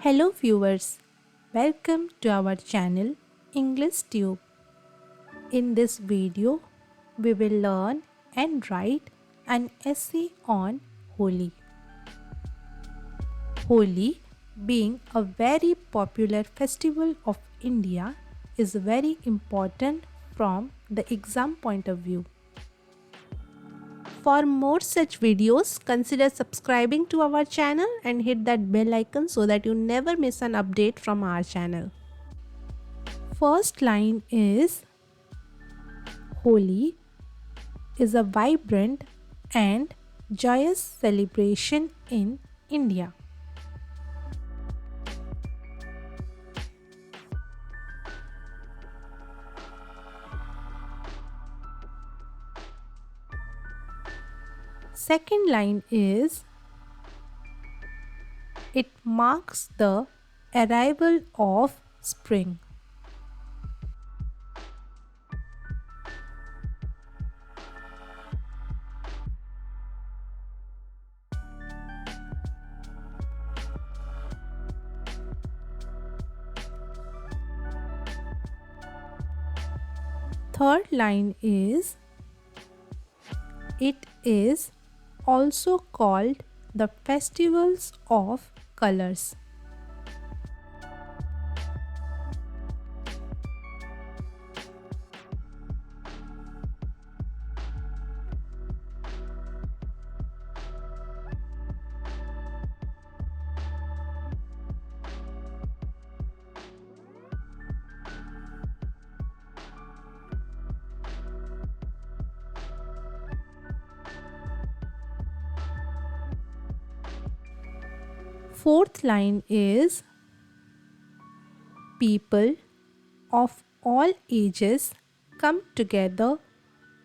Hello viewers, welcome to our channel English Tube. In this video, we will learn and write an essay on Holi. Holi, being a very popular festival of India, is very important from the exam point of view. For more such videos, consider subscribing to our channel and hit that bell icon so that you never miss an update from our channel. First line is Holi is a vibrant and joyous celebration in India. Second line is it marks the arrival of spring. Third line is it is also called the festivals of colors. Fourth line is people of all ages come together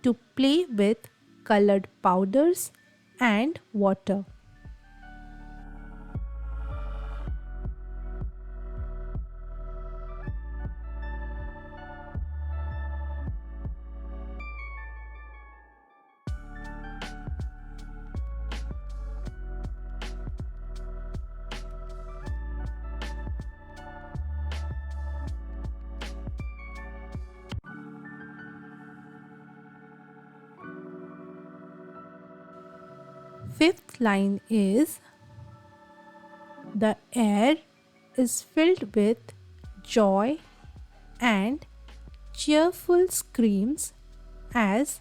to play with colored powders and water. Fifth line is the air is filled with joy and cheerful screams as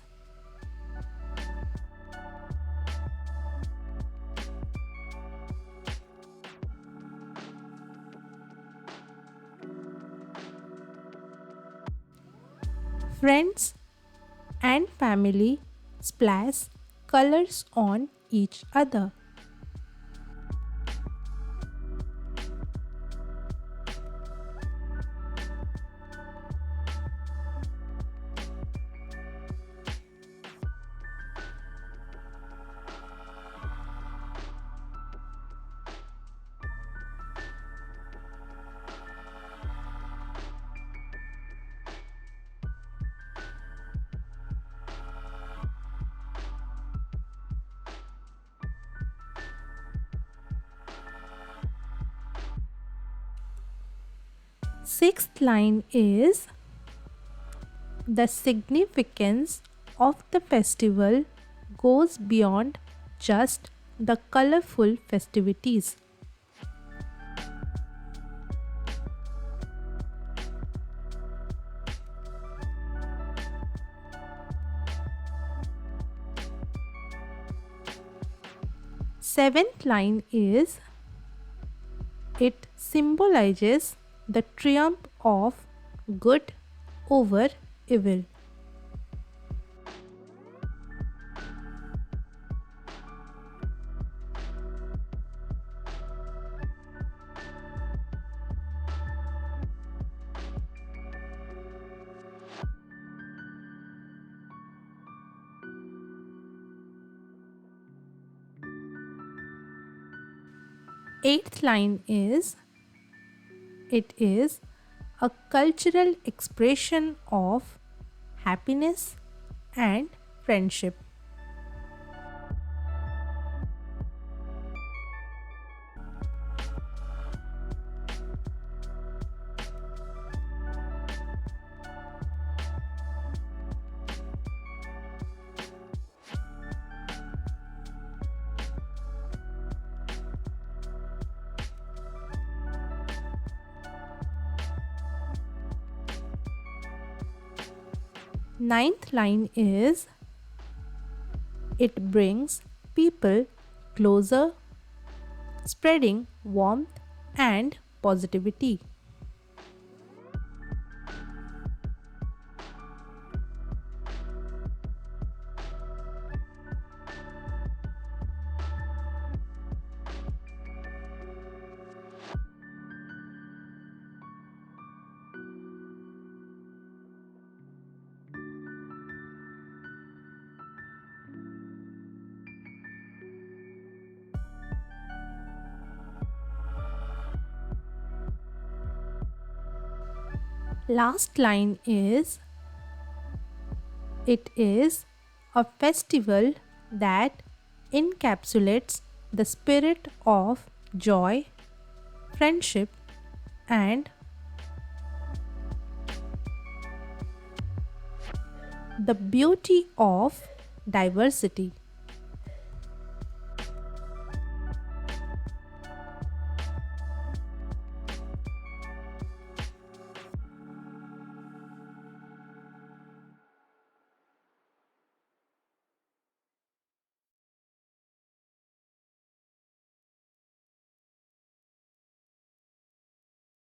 friends and family splash colors on each other. Sixth line is the significance of the festival goes beyond just the colorful festivities. Seventh line is it symbolizes the triumph of good over evil. Eighth line is it is a cultural expression of happiness and friendship. Ninth line is it brings people closer, spreading warmth and positivity. Last line is it is a festival that encapsulates the spirit of joy, friendship, and the beauty of diversity.